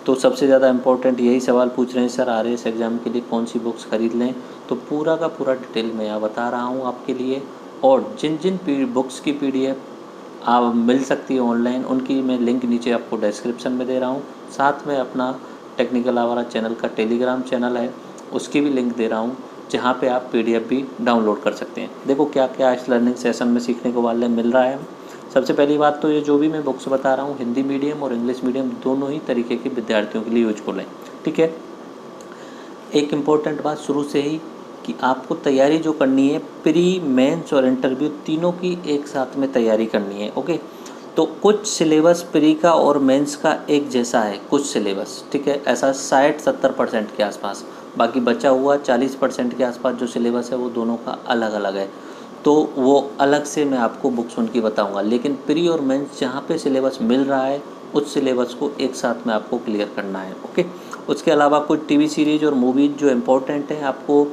तो सबसे ज़्यादा इम्पोर्टेंट यही सवाल पूछ रहे हैं सर आरएएस एग्ज़ाम के लिए कौन सी बुक्स खरीद लें। तो पूरा का पूरा डिटेल मैं यहाँ बता रहा हूँ आपके लिए, और जिन जिन बुक्स की पीडीएफ आप मिल सकती है ऑनलाइन, उनकी मैं लिंक नीचे आपको डिस्क्रिप्शन में दे रहा हूँ। साथ में अपना टेक्निकल आवारा चैनल का टेलीग्राम चैनल है, उसकी भी लिंक दे रहा हूँ, जहाँ पे आप पीडीएफ भी डाउनलोड कर सकते हैं। देखो क्या क्या इस लर्निंग सेशन में सीखने को वाले मिल रहा है। सबसे पहली बात तो ये जो भी मैं बुक्स बता रहा हूँ हिंदी मीडियम और इंग्लिश मीडियम दोनों ही तरीके के विद्यार्थियों के लिए यूजफुल है। ठीक है, एक इम्पॉर्टेंट बात शुरू से ही कि आपको तैयारी जो करनी है प्री, मेंस और इंटरव्यू तीनों की एक साथ में तैयारी करनी है। ओके, तो कुछ सिलेबस प्री का और मेंस का एक जैसा है, कुछ सिलेबस, ठीक है, ऐसा 60-70% के आसपास। बाकी बचा हुआ 40% के आसपास जो सिलेबस है वो दोनों का अलग अलग है, तो वो अलग से मैं आपको बुक्स उनकी बताऊंगा। लेकिन प्री और मेंस जहाँ पे सिलेबस मिल रहा है उस सिलेबस को एक साथ में आपको क्लियर करना है। ओके, उसके अलावा कुछ टीवी सीरीज और मूवीज जो इम्पोर्टेंट है आपको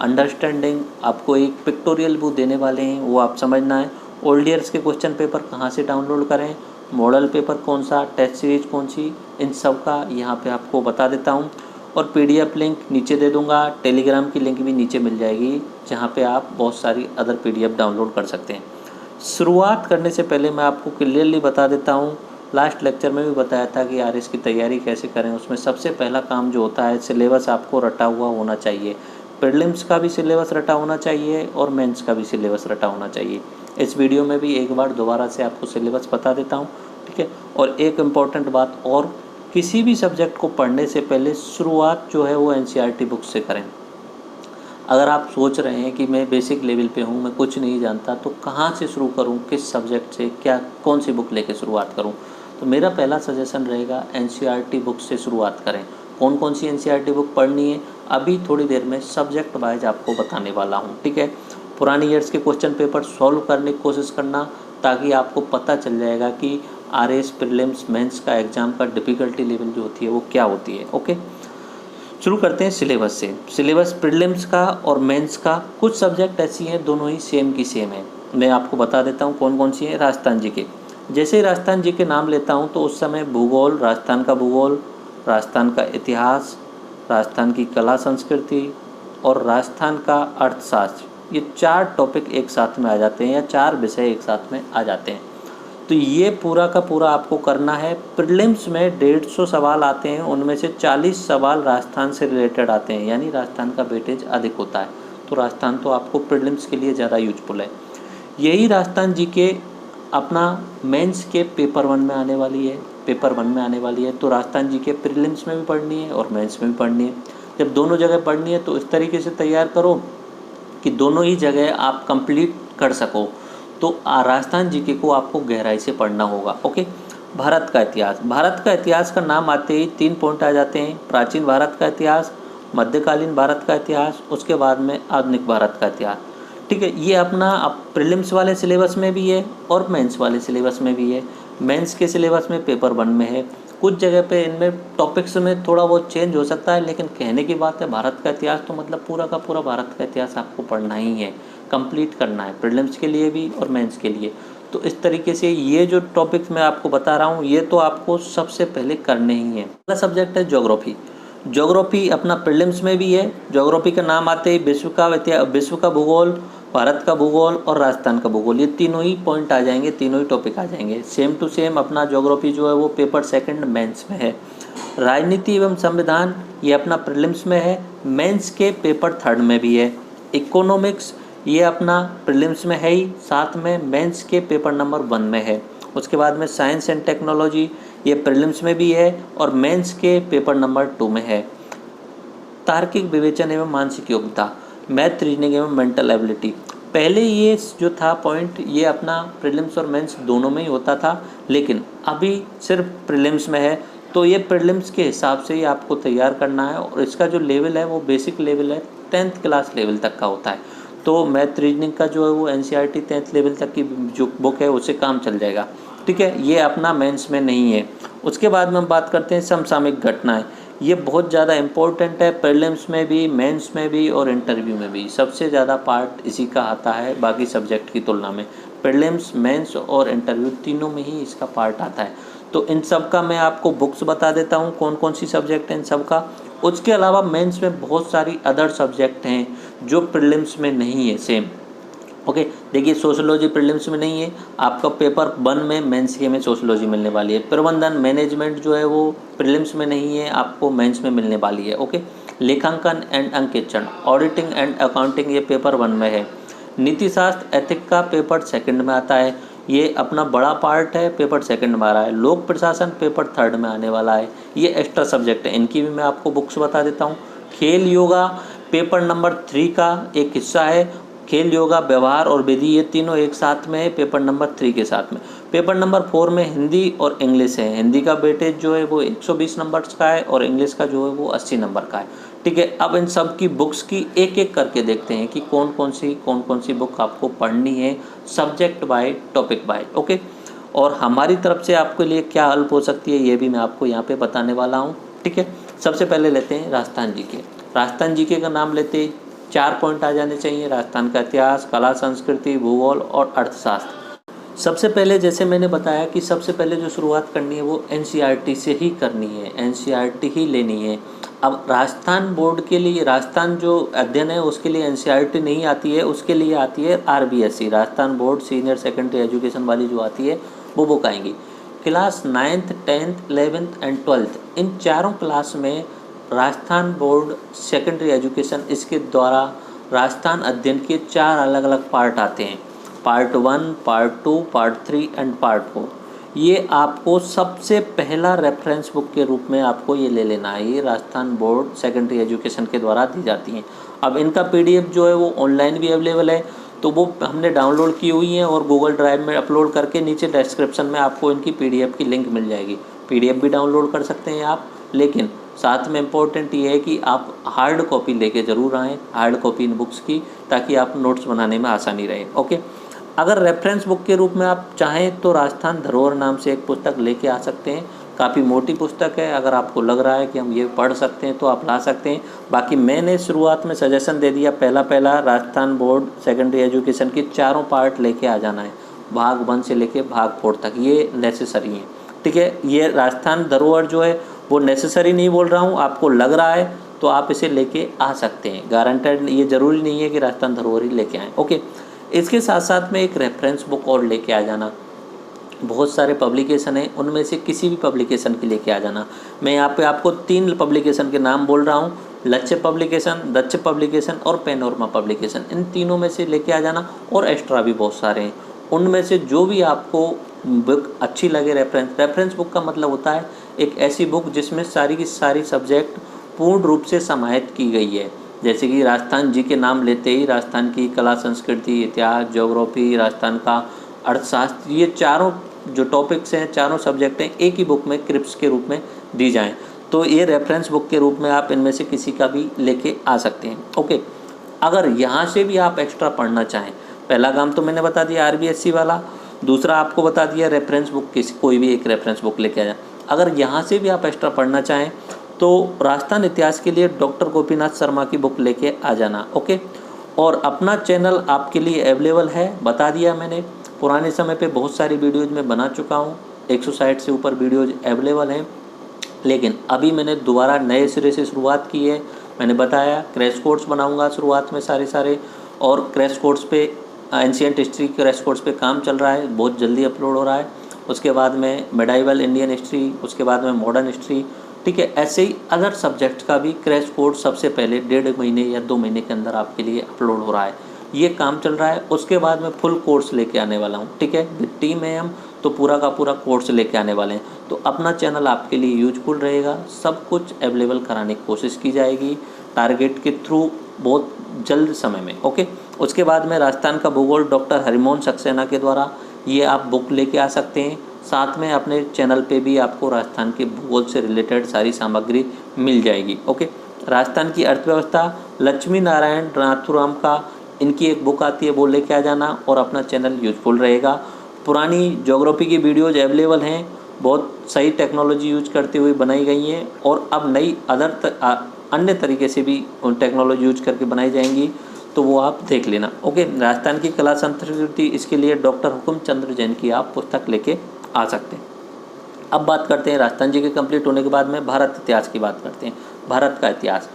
अंडरस्टैंडिंग, आपको एक पिक्टोरियल बुक देने वाले हैं, वो आप समझना है। ओल्ड ईयर्स के क्वेश्चन पेपर कहाँ से डाउनलोड करें, मॉडल पेपर कौन सा, टेस्ट सीरीज कौन सी, इन सब का यहाँ पे आपको बता देता हूँ। और पीडीएफ लिंक नीचे दे दूँगा, टेलीग्राम की लिंक भी नीचे मिल जाएगी, जहाँ पे आप बहुत सारी अदर पीडीएफ डाउनलोड कर सकते हैं। शुरुआत करने से पहले मैं आपको क्लियरली बता देता हूँ, लास्ट लेक्चर में भी बताया था कि आरएस की तैयारी कैसे करें। उसमें सबसे पहला काम जो होता है, सिलेबस आपको रटा हुआ होना चाहिए। प्रीलिम्स का भी सिलेबस रटा होना चाहिए और मेंस का भी सिलेबस रटा होना चाहिए। इस वीडियो में भी एक बार दोबारा से आपको सिलेबस बता देता हूँ, ठीक है। और एक इम्पॉर्टेंट बात और, किसी भी सब्जेक्ट को पढ़ने से पहले शुरुआत जो है वो एनसीईआरटी बुक से करें। अगर आप सोच रहे हैं कि मैं बेसिक लेवल पे हूँ, मैं कुछ नहीं जानता, तो कहाँ से शुरू करूँ, किस सब्जेक्ट से, क्या कौन सी बुक लेके शुरुआत करूँ, तो मेरा पहला सजेशन रहेगा एनसीईआरटी बुक से शुरुआत करें। कौन कौन सी एनसीईआरटी बुक पढ़नी है अभी थोड़ी देर में सब्जेक्ट वाइज आपको बताने वाला हूँ, ठीक है। पुराने ईयर्स के क्वेश्चन पेपर सॉल्व करने की कोशिश करना, ताकि आपको पता चल जाएगा कि आरएएस प्रीलिम्स मेंस का एग्ज़ाम का डिफ़िकल्टी लेवल जो होती है वो क्या होती है। ओके, शुरू करते हैं सिलेबस से। सिलेबस प्रीलिम्स का और मेंस का, कुछ सब्जेक्ट ऐसी हैं दोनों ही सेम की सेम है। मैं आपको बता देता हूँ कौन कौन सी है। राजस्थान जी के, जैसे ही राजस्थान जी के नाम लेता हूँ तो उस समय भूगोल, राजस्थान का भूगोल, राजस्थान का इतिहास, राजस्थान की कला संस्कृति और राजस्थान का अर्थशास्त्र, ये 4 टॉपिक एक साथ में आ जाते हैं या 4 विषय एक साथ में आ जाते हैं। तो ये पूरा का पूरा आपको करना है। प्रीलिम्स में 150 सवाल आते हैं, उनमें से 40 सवाल राजस्थान से रिलेटेड आते हैं, यानी राजस्थान का वेटेज अधिक होता है। तो राजस्थान तो आपको प्रीलिम्स के लिए ज़्यादा यूजफुल है। यही राजस्थान जी के अपना मेंस के पेपर 1 में आने वाली है, तो राजस्थान जी के प्रीलिम्स में भी पढ़नी है और मेंस में भी पढ़नी है। जब दोनों जगह पढ़नी है तो इस तरीके से तैयार करो कि दोनों ही जगह आप कंप्लीट कर सको। तो राजस्थान जीके को आपको गहराई से पढ़ना होगा। ओके, भारत का इतिहास, भारत का इतिहास का नाम आते ही 3 पॉइंट आ जाते हैं। प्राचीन भारत का इतिहास, मध्यकालीन भारत का इतिहास, उसके बाद में आधुनिक भारत का इतिहास, ठीक है। ये अपना प्रीलिम्स वाले सिलेबस में भी है और मेंस वाले सिलेबस में भी है। मेंस के सिलेबस में पेपर 1 में है, कुछ जगह पे इनमें टॉपिक्स में थोड़ा बहुत चेंज हो सकता है, लेकिन कहने की बात है भारत का इतिहास तो मतलब पूरा का पूरा भारत का इतिहास आपको पढ़ना ही है, कंप्लीट करना है, प्रीलिम्स के लिए भी और मेंस के लिए। तो इस तरीके से ये जो टॉपिक्स मैं आपको बता रहा हूँ ये तो आपको सबसे पहले करने ही है। अगला सब्जेक्ट है ज्योग्राफी। ज्योग्राफी अपना प्रीलिम्स में भी है। ज्योग्राफी का नाम आते ही विश्व का भूगोल, भारत का भूगोल और राजस्थान का भूगोल, ये तीनों ही पॉइंट आ जाएंगे, तीनों ही टॉपिक आ जाएंगे। सेम टू सेम अपना ज्योग्राफी जो है वो पेपर 2 मेंस में है। राजनीति एवं संविधान ये अपना प्रीलिम्स में है, मेंस के पेपर 3 में भी है। इकोनॉमिक्स ये अपना प्रीलिम्स में है ही, साथ में मेंस के पेपर नंबर 1 में है। उसके बाद में साइंस एंड टेक्नोलॉजी ये प्रीलिम्स में भी है और मेंस के पेपर नंबर 2 में है। तार्किक विवेचन एवं मानसिक योग्यता, मैथ, रीजनिंग एवं मेंटल एबिलिटी, पहले ये जो था पॉइंट ये अपना प्रीलिम्स और मेंस दोनों में ही होता था, लेकिन अभी सिर्फ प्रीलिम्स में है। तो ये प्रीलिम्स के हिसाब से ही आपको तैयार करना है और इसका जो लेवल है वो बेसिक लेवल है, 10th क्लास लेवल तक का होता है। तो मैथ रीजनिंग का जो है वो एनसीईआरटी 10th लेवल तक की जो बुक है उससे काम चल जाएगा, ठीक है। ये अपना मेंस में नहीं है। उसके बाद में हम बात करते हैं समसामयिक घटनाएं, ये बहुत ज़्यादा इम्पोर्टेंट है, प्रीलिम्स में भी, मेंस में भी और इंटरव्यू में भी। सबसे ज़्यादा पार्ट इसी का आता है बाकी सब्जेक्ट की तुलना में। प्रीलिम्स, मेंस और इंटरव्यू तीनों में ही इसका पार्ट आता है। तो इन सब का मैं आपको बुक्स बता देता हूँ, कौन कौन सी सब्जेक्ट हैं इन सब का। उसके अलावा मेंस में बहुत सारी अदर सब्जेक्ट हैं जो प्रीलिम्स में नहीं है सेम। ओके, देखिए सोशोलॉजी प्रीलिम्स में नहीं है, आपका पेपर 1 में मेंस के में सोशोलॉजी मिलने वाली है। प्रबंधन मैनेजमेंट जो है वो प्रीलिम्स में नहीं है, आपको मेंस में मिलने वाली है। ओके, लेखांकन एंड अंकेक्षण, ऑडिटिंग एंड अकाउंटिंग, ये पेपर 1 में है। नीति शास्त्र एथिक का पेपर 2nd में आता है, ये अपना बड़ा पार्ट है, पेपर 2nd में आ रहा है। लोक प्रशासन पेपर 3rd में आने वाला है। ये एक्स्ट्रा सब्जेक्ट है, इनकी भी मैं आपको बुक्स बता देता हूँ। खेल योगा पेपर नंबर 3 का एक हिस्सा है। खेल योगा व्यवहार और विधि ये तीनों एक साथ में है पेपर नंबर 3 के साथ में। पेपर नंबर 4 में हिंदी और इंग्लिश है। हिंदी का वेटेज जो है वो 120 नंबर्स का है और इंग्लिश का जो है वो 80 नंबर का है। ठीक है, अब इन सब की बुक्स की एक एक करके देखते हैं कि कौन कौन सी बुक आपको पढ़नी है, subject by topic by. Okay, और हमारी तरफ से आपके लिए क्या हेल्प हो सकती है ये भी मैं आपको यहाँ पे बताने वाला हूँ। ठीक है, सबसे पहले लेते हैं राजस्थान जीके। राजस्थान जीके का नाम लेते ही 4 पॉइंट आ जाने चाहिए, राजस्थान का इतिहास, कला संस्कृति, भूगोल और अर्थशास्त्र। सबसे पहले जैसे मैंने बताया कि सबसे पहले जो शुरुआत करनी है वो एनसीईआरटी से ही करनी है, एनसीईआरटी ही लेनी है। अब राजस्थान बोर्ड के लिए, राजस्थान जो अध्ययन है उसके लिए एनसीईआरटी नहीं आती है, उसके लिए आती है RBSC, Rajasthan board senior secondary education वाली जो आती है वो बुक आएंगी। Class 9th 10th 11th and 12th इन चारों क्लास में राजस्थान बोर्ड सेकेंडरी एजुकेशन इसके द्वारा राजस्थान अध्ययन के 4 अलग अलग पार्ट आते हैं, part 1, part 2, part 3 and part 4। ये आपको सबसे पहला रेफरेंस बुक के रूप में आपको ये ले लेना है। ये राजस्थान बोर्ड सेकेंडरी एजुकेशन के द्वारा दी जाती हैं। अब इनका पीडीएफ जो है वो ऑनलाइन भी अवेलेबल है, तो वो हमने डाउनलोड की हुई हैं और गूगल ड्राइव में अपलोड करके नीचे डिस्क्रिप्शन में आपको इनकी पीडीएफ की लिंक मिल जाएगी। पीडीएफ भी डाउनलोड कर सकते हैं आप, लेकिन साथ में इम्पोर्टेंट ये है कि आप हार्ड कॉपी लेके ज़रूर आएँ, हार्ड कॉपी इन बुक्स की, ताकि आप नोट्स बनाने में आसानी रहे। ओके, अगर रेफरेंस बुक के रूप में आप चाहें तो राजस्थान धरोहर नाम से एक पुस्तक लेके आ सकते हैं। काफ़ी मोटी पुस्तक है, अगर आपको लग रहा है कि हम ये पढ़ सकते हैं तो आप ला सकते हैं। बाकी मैंने शुरुआत में सजेशन दे दिया, पहला राजस्थान बोर्ड सेकेंडरी एजुकेशन की चारों पार्ट लेके आ जाना है, भाग 1 से लेके भाग 4 तक, ये नेसेसरी है। ठीक है, ये राजस्थान धरोहर जो है वो नेसेसरी नहीं बोल रहा हूँ, आपको लग रहा है तो आप इसे लेके आ सकते हैं, गारंटेड, ये ज़रूरी नहीं है कि राजस्थान धरोहर ही लेके आएँ। ओके, इसके साथ साथ में एक रेफरेंस बुक और लेके आ जाना। बहुत सारे पब्लिकेशन हैं, उनमें से किसी भी पब्लिकेशन की लेके आ जाना। मैं यहाँ पे आपको 3 पब्लिकेशन के नाम बोल रहा हूँ, लक्ष्य पब्लिकेशन, दक्ष पब्लिकेशन और पैनोरमा पब्लिकेशन। इन तीनों में से लेके आ जाना, और एक्स्ट्रा भी बहुत सारे हैं। उनमें से जो भी आपको बुक अच्छी लगे, रेफरेंस बुक का मतलब होता है एक ऐसी बुक जिसमें सारी की सारी सब्जेक्ट पूर्ण रूप से समाहित की गई है। जैसे कि राजस्थान जी के नाम लेते ही राजस्थान की कला संस्कृति, इतिहास, ज्योग्राफी, राजस्थान का अर्थशास्त्र, ये चारों जो टॉपिक्स हैं, चारों सब्जेक्ट हैं, एक ही बुक में क्रिप्स के रूप में दी जाएं, तो ये रेफरेंस बुक के रूप में आप इनमें से किसी का भी लेके आ सकते हैं। ओके, अगर यहाँ से भी आप एक्स्ट्रा पढ़ना चाहें, पहला काम तो मैंने बता दिया आरबीएससी वाला, दूसरा आपको बता दिया रेफरेंस बुक, कोई भी एक रेफरेंस बुक लेके आ जाए। अगर यहाँ से भी आप एक्स्ट्रा पढ़ना चाहें तो राजस्थान इतिहास के लिए डॉक्टर गोपीनाथ शर्मा की बुक लेके आ जाना। ओके, और अपना चैनल आपके लिए अवेलेबल है, बता दिया मैंने। पुराने समय पे बहुत सारी वीडियोज़ मैं बना चुका हूँ, 160 से ऊपर वीडियोज़ अवेलेबल हैं, लेकिन अभी मैंने दोबारा नए सिरे से शुरुआत की है। मैंने बताया क्रैश कोर्स बनाऊँगा शुरुआत में सारे, और क्रैश कोर्स पे एंशिएंट हिस्ट्री क्रैश कोर्स पे काम चल रहा है, बहुत जल्दी अपलोड हो रहा है। उसके बाद में मेडाइवल इंडियन हिस्ट्री, उसके बाद में मॉडर्न हिस्ट्री। ठीक है, ऐसे ही अदर सब्जेक्ट का भी क्रैश कोर्स सबसे पहले 1.5 महीने या 2 महीने के अंदर आपके लिए अपलोड हो रहा है, ये काम चल रहा है। उसके बाद में फुल कोर्स लेके आने वाला हूँ। ठीक है, विद टीम है हम, तो पूरा का पूरा कोर्स लेके आने वाले हैं। तो अपना चैनल आपके लिए यूजफुल रहेगा, सब कुछ अवेलेबल कराने की कोशिश की जाएगी टारगेट के थ्रू बहुत जल्द समय में। ओके, उसके बाद में राजस्थान का भूगोल डॉक्टर हरिमोहन सक्सेना के द्वारा ये आप बुक लेके आ सकते हैं। साथ में अपने चैनल पे भी आपको राजस्थान के भूगोल से रिलेटेड सारी सामग्री मिल जाएगी। ओके, राजस्थान की अर्थव्यवस्था लक्ष्मी नारायण नाथुराम का, इनकी एक बुक आती है, वो लेके आ जाना, और अपना चैनल यूजफुल रहेगा। पुरानी ज्योग्राफी की वीडियोज़ अवेलेबल हैं, बहुत सही टेक्नोलॉजी यूज करते हुए बनाई गई हैं, और अब नई अन्य तरीके से भी टेक्नोलॉजी यूज करके बनाई जाएंगी, तो वो आप देख लेना। ओके, राजस्थान की कला संस्कृति, इसके लिए डॉक्टर हुकुम चंद्र जैन की आप पुस्तक लेके आ सकते हैं। अब बात करते हैं राजस्थान जी के कंप्लीट होने के बाद में भारत इतिहास की बात करते हैं। भारत का इतिहास,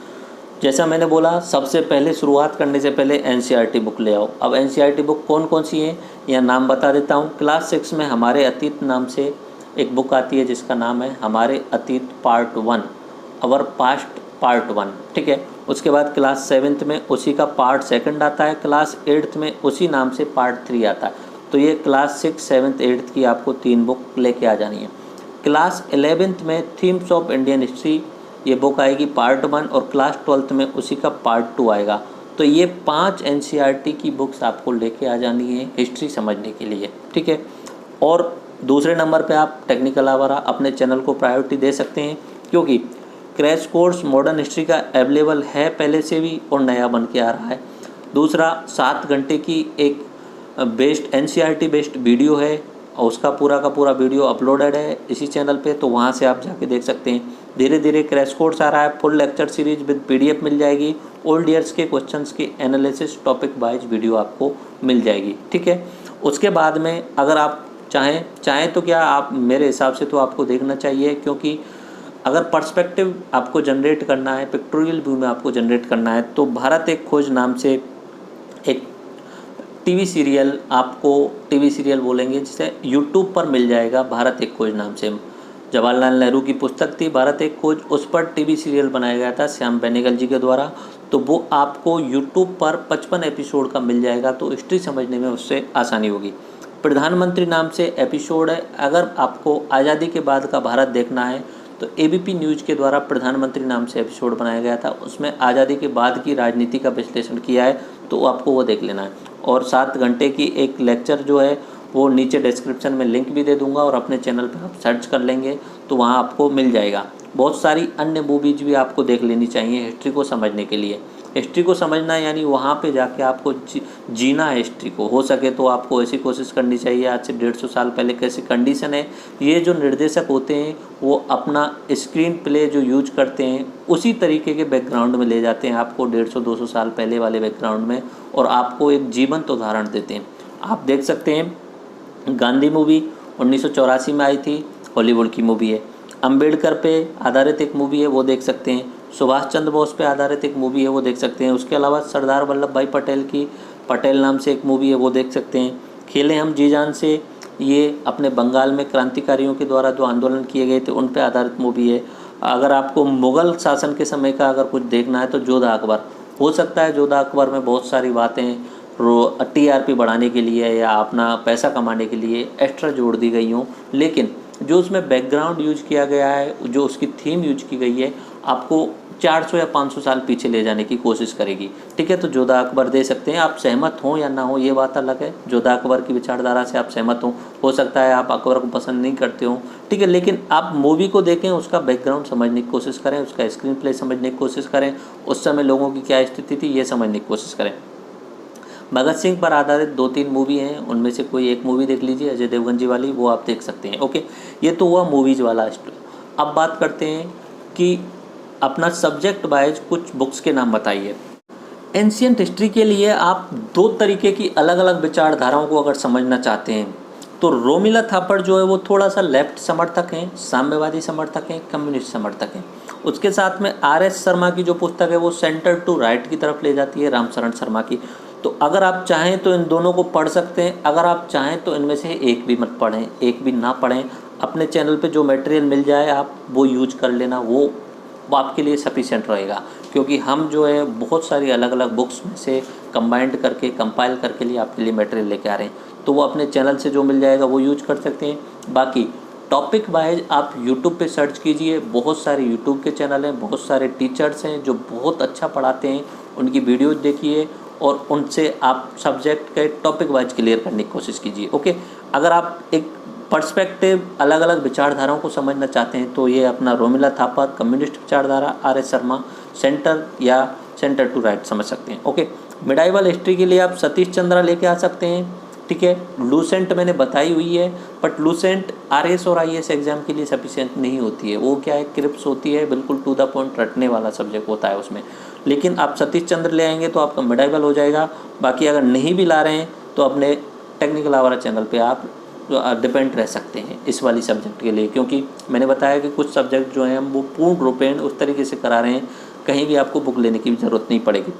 जैसा मैंने बोला सबसे पहले शुरुआत करने से पहले एनसीईआरटी बुक ले आओ। अब एनसीईआरटी बुक कौन कौन सी है यह नाम बता देता हूँ। क्लास 6 में हमारे अतीत नाम से एक बुक आती है जिसका नाम है हमारे अतीत पार्ट 1, अवर पास्ट पार्ट 1, ठीक है। उसके बाद क्लास 7th में उसी का पार्ट 2 आता है, क्लास 8th में उसी नाम से पार्ट 3 आता है। तो ये क्लास 6, 7th, 8th की आपको 3 बुक लेके आ जानी है। क्लास 11th में थीम्स ऑफ इंडियन हिस्ट्री ये बुक आएगी पार्ट 1, और क्लास 12th में उसी का पार्ट 2 आएगा। तो ये 5 एनसीईआरटी की बुक्स आपको लेके आ जानी है हिस्ट्री समझने के लिए, ठीक है। और दूसरे नंबर पे आप टेक्निकल आवारा अपने चैनल को प्रायोरिटी दे सकते हैं, क्योंकि क्रैश कोर्स मॉडर्न हिस्ट्री का अवेलेबल है पहले से भी और नया बन के आ रहा है। दूसरा 7 घंटे की एक बेस्ड एनसीईआरटी बेस्ड वीडियो है और उसका पूरा का पूरा वीडियो अपलोडेड है इसी चैनल पे, तो वहाँ से आप जाके देख सकते हैं। धीरे धीरे क्रैश कोर्स आ रहा है, full lecture series with PDF मिल जाएगी, ओल्ड ईयर्स के क्वेश्चंस की एनालिसिस टॉपिक वाइज वीडियो आपको मिल जाएगी, ठीक है। उसके बाद में अगर आप चाहें तो क्या आप मेरे हिसाब से तो आपको देखना चाहिए, क्योंकि अगर पर्सपेक्टिव आपको जनरेट करना है, पिक्टोरियल व्यू में आपको जनरेट करना है, तो भारत एक खोज नाम से एक टीवी सीरियल, आपको टीवी सीरियल बोलेंगे जिसे यूट्यूब पर मिल जाएगा। भारत एक खोज नाम से जवाहरलाल नेहरू की पुस्तक थी भारत एक खोज, उस पर टीवी सीरियल बनाया गया था श्याम बेनेगल जी के द्वारा। तो वो आपको यूट्यूब पर 55 एपिसोड का मिल जाएगा, तो हिस्ट्री समझने में उससे आसानी होगी। प्रधानमंत्री नाम से एपिसोड है। अगर आपको आज़ादी के बाद का भारत देखना है तो एबीपी न्यूज़ के द्वारा प्रधानमंत्री नाम से एपिसोड बनाया गया था, उसमें आज़ादी के बाद की राजनीति का विश्लेषण किया है, तो आपको वो देख लेना है। और 7 घंटे की एक लेक्चर जो है वो नीचे डिस्क्रिप्शन में लिंक भी दे दूंगा, और अपने चैनल पर आप सर्च कर लेंगे तो वहाँ आपको मिल जाएगा। बहुत सारी अन्य मूवीज भी आपको देख लेनी चाहिए हिस्ट्री को समझने के लिए। हिस्ट्री को समझना यानी वहाँ पे जाके आपको जीना है हिस्ट्री को। हो सके तो आपको ऐसी कोशिश करनी चाहिए, आज से 150 साल पहले कैसी कंडीशन है, ये जो निर्देशक होते हैं वो अपना स्क्रीन प्ले जो यूज करते हैं उसी तरीके के बैकग्राउंड में ले जाते हैं आपको 150-200 साल पहले वाले बैकग्राउंड में, और आपको एक जीवंत उदाहरण देते हैं। आप देख सकते हैं गांधी मूवी 1984 में आई थी, हॉलीवुड की मूवी है। अंबेडकर पे आधारित एक मूवी है, वो देख सकते हैं। सुभाष चंद्र बोस पे आधारित एक मूवी है, वो देख सकते हैं। उसके अलावा सरदार वल्लभ भाई पटेल की पटेल नाम से एक मूवी है, वो देख सकते हैं। खेले हम जी जान से, ये अपने बंगाल में क्रांतिकारियों के द्वारा जो आंदोलन किए गए थे उन पे आधारित मूवी है। अगर आपको मुग़ल शासन के समय का अगर कुछ देखना है तो जोधा अकबर। हो सकता है जोधा अकबर में बहुत सारी बातें टीआरपी बढ़ाने के लिए या अपना पैसा कमाने के लिए एक्स्ट्रा जोड़ दी गई हों, लेकिन जो उसमें बैकग्राउंड यूज किया गया है, जो उसकी थीम यूज की गई है, आपको 400 या 500 साल पीछे ले जाने की कोशिश करेगी, ठीक है। तो जोधा अकबर दे सकते हैं। आप सहमत हों या ना हो ये बात अलग है, जोधा अकबर की विचारधारा से आप सहमत हो सकता है आप अकबर को पसंद नहीं करते हो, ठीक है, लेकिन आप मूवी को देखें, उसका बैकग्राउंड समझने की कोशिश करें, उसका स्क्रीन प्ले समझने की कोशिश करें, उस समय लोगों की क्या स्थिति थी ये समझने की कोशिश करें। भगत सिंह पर आधारित 2-3 मूवी हैं, उनमें से कोई एक मूवी देख लीजिए अजय देवगन जी वाली, वो आप देख सकते हैं, ओके। ये तो हुआ मूवीज़ वाला स्टोरी। अब बात करते हैं कि अपना सब्जेक्ट वाइज कुछ बुक्स के नाम बताइए। एंशियंट हिस्ट्री के लिए आप 2 तरीके की अलग अलग विचारधाराओं को अगर समझना चाहते हैं तो रोमिला थापर जो है वो थोड़ा सा लेफ्ट समर्थक हैं, साम्यवादी समर्थक हैं, कम्युनिस्ट समर्थक हैं। उसके साथ में आर.एस. शर्मा की जो पुस्तक है वो सेंटर टू राइट की तरफ ले जाती है, रामशरण शर्मा की। तो अगर आप चाहें तो इन दोनों को पढ़ सकते हैं, अगर आप चाहें तो इनमें से एक भी मत पढ़ें, एक भी ना पढ़ें। अपने चैनल पे जो मटेरियल मिल जाए आप वो यूज कर लेना, वो आपके लिए सफिशिएंट रहेगा, क्योंकि हम जो है बहुत सारी अलग अलग बुक्स में से कंबाइंड करके कंपाइल करके लिए आपके लिए मटेरियल लेके आ रहे हैं। तो वो अपने चैनल से जो मिल जाएगा वो यूज कर सकते हैं। बाकी टॉपिक वाइज आप यूट्यूब पे सर्च कीजिए, बहुत सारे यूट्यूब के चैनल हैं, बहुत सारे टीचर्स हैं जो बहुत अच्छा पढ़ाते हैं, उनकी वीडियोज़ देखिए और उनसे आप सब्जेक्ट के टॉपिक वाइज क्लियर करने की कोशिश कीजिए, ओके। अगर आप एक पर्सपेक्टिव अलग अलग विचारधाराओं को समझना चाहते हैं तो ये अपना रोमिला थापर कम्युनिस्ट विचारधारा, आर.एस. शर्मा सेंटर या सेंटर टू राइट समझ सकते हैं, ओके। मिडाइवल हिस्ट्री के लिए आप सतीश चंद्रा लेके आ सकते हैं, ठीक है। लूसेंट मैंने बताई हुई है, बट लूसेंट आरएस और आईएएस एग्जाम के लिए सफिशिएंट नहीं होती है। वो क्या है, क्रिप्स होती है, बिल्कुल टू द पॉइंट रटने वाला सब्जेक्ट होता है उसमें। लेकिन आप सतीश चंद्र ले आएंगे तो आपका मिडाइवल हो जाएगा। बाकी अगर नहीं भी ला रहे हैं तो अपने टेक्निकल आवारा चैनल पे आप डिपेंड रह सकते हैं इस वाली सब्जेक्ट के लिए, क्योंकि मैंने बताया कि कुछ सब्जेक्ट जो हैं हम वो पूर्ण रूपेण उस तरीके से करा रहे हैं, कहीं भी आपको बुक लेने की भी ज़रूरत नहीं पड़ेगी।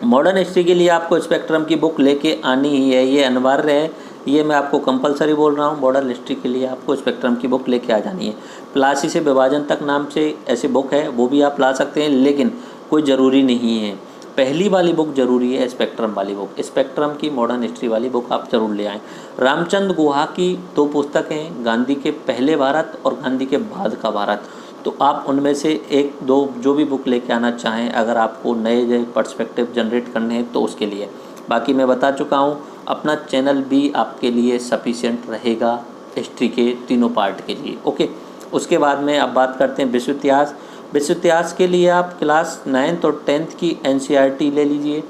मॉडर्न हिस्ट्री के लिए आपको स्पेक्ट्रम की बुक लेके आनी ही है, ये अनिवार्य है, ये मैं आपको कंपलसरी बोल रहा हूँ। मॉडर्न हिस्ट्री के लिए आपको स्पेक्ट्रम की बुक लेके आ जानी है। प्लासी से विभाजन तक नाम से ऐसी बुक है, वो भी आप ला सकते हैं, लेकिन कोई ज़रूरी नहीं है। पहली वाली बुक जरूरी है, स्पेक्ट्रम वाली बुक, स्पेक्ट्रम की मॉडर्न हिस्ट्री वाली बुक आप जरूर ले आएँ। रामचंद्र गुहा की 2 पुस्तकें, गांधी के पहले भारत और गांधी के बाद का भारत, तो आप उनमें से 1-2 जो भी बुक लेके आना चाहें, अगर आपको नए पर्सपेक्टिव जनरेट करने हैं तो उसके लिए। बाकी मैं बता चुका हूँ, अपना चैनल भी आपके लिए सफिशिएंट रहेगा हिस्ट्री के तीनों पार्ट के लिए। ओके, उसके बाद में अब बात करते हैं विश्व इतिहास। विश्व इतिहास के लिए आप क्लास 9th और 10th की NCERT ले लीजिए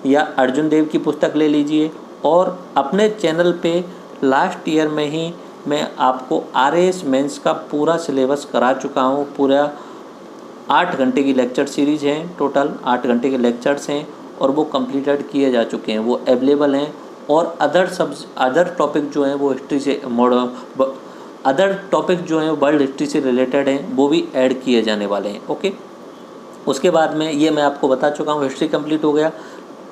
या अर्जुन देव की पुस्तक ले लीजिए, और अपने चैनल पे लास्ट ईयर में ही मैं आपको RAS मेंस का पूरा सिलेबस करा चुका हूँ। पूरा 8 घंटे की लेक्चर सीरीज़ हैं, टोटल 8 घंटे के लेक्चर्स हैं, और वो कंप्लीटेड किए जा चुके हैं, वो अवेलेबल हैं। और अदर टॉपिक जो हैं वो हिस्ट्री से अदर टॉपिक जो हैं वर्ल्ड हिस्ट्री से रिलेटेड हैं, वो भी ऐड किए जाने वाले हैं। ओके, उसके बाद में ये मैं आपको बता चुका हूँ, हिस्ट्री कंप्लीट हो गया।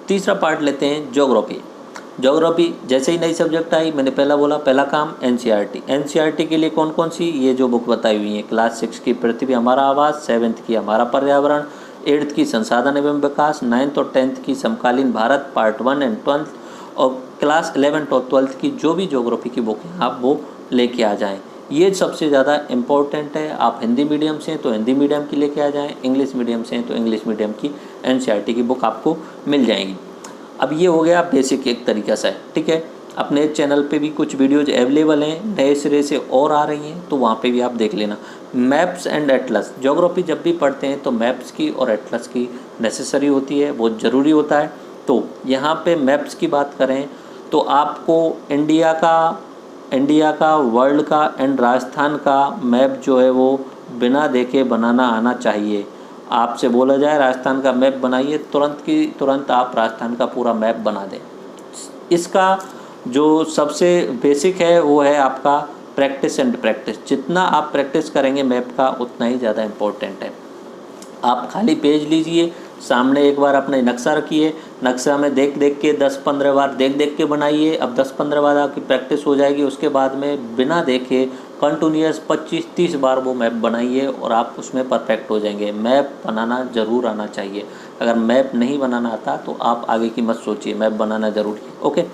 तीसरा पार्ट लेते हैं ज्योग्राफी। ज्योग्राफी जैसे ही नई सब्जेक्ट आई, मैंने पहला बोला, पहला काम NCERT के लिए कौन कौन सी, ये जो बुक बताई हुई हैं, क्लास 6 की पृथ्वी हमारा आवास, 7th की हमारा पर्यावरण, 8th की संसाधन एवं विकास, 9th और 10th की समकालीन भारत पार्ट 1 एंड 12, और क्लास 11th और 12th की जो भी ज्योग्राफी की बुक हैं आप वो लेके आ जाएं। ये सबसे ज़्यादा इम्पोर्टेंट है। आप हिंदी मीडियम से हैं तो हिंदी मीडियम की लेके आ जाएं, इंग्लिश मीडियम से हैं तो इंग्लिश मीडियम की NCERT की बुक आपको मिल जाएगी। अब ये हो गया बेसिक एक तरीक़ा से, ठीक है। अपने चैनल पे भी कुछ वीडियोज अवेलेबल हैं, नए सिरे से और आ रही हैं, तो वहाँ पे भी आप देख लेना। मैप्स एंड एटलस, ज्योग्राफी जब भी पढ़ते हैं तो मैप्स की और एटलस की नेसेसरी होती है, बहुत ज़रूरी होता है। तो यहाँ पे मैप्स की बात करें तो आपको इंडिया का, वर्ल्ड का एंड राजस्थान का मैप जो है वो बिना देखे बनाना आना चाहिए। आपसे बोला जाए राजस्थान का मैप बनाइए, तुरंत की तुरंत आप राजस्थान का पूरा मैप बना दें। इसका जो सबसे बेसिक है वो है आपका प्रैक्टिस एंड प्रैक्टिस। जितना आप प्रैक्टिस करेंगे मैप का, उतना ही ज़्यादा इम्पोर्टेंट है। आप खाली पेज लीजिए, सामने एक बार अपने नक्शा रखिए, नक्शा में देख देख के 10-15 बार देख के बनाइए। अब 10-15 बार आपकी प्रैक्टिस हो जाएगी, उसके बाद में बिना देखे कंटिन्यूस 25-30 बार वो मैप बनाइए और आप उसमें परफेक्ट हो जाएंगे। मैप बनाना ज़रूर आना चाहिए। अगर मैप नहीं बनाना आता तो आप आगे की मत सोचिए, मैप बनाना ज़रूरी है। ओके,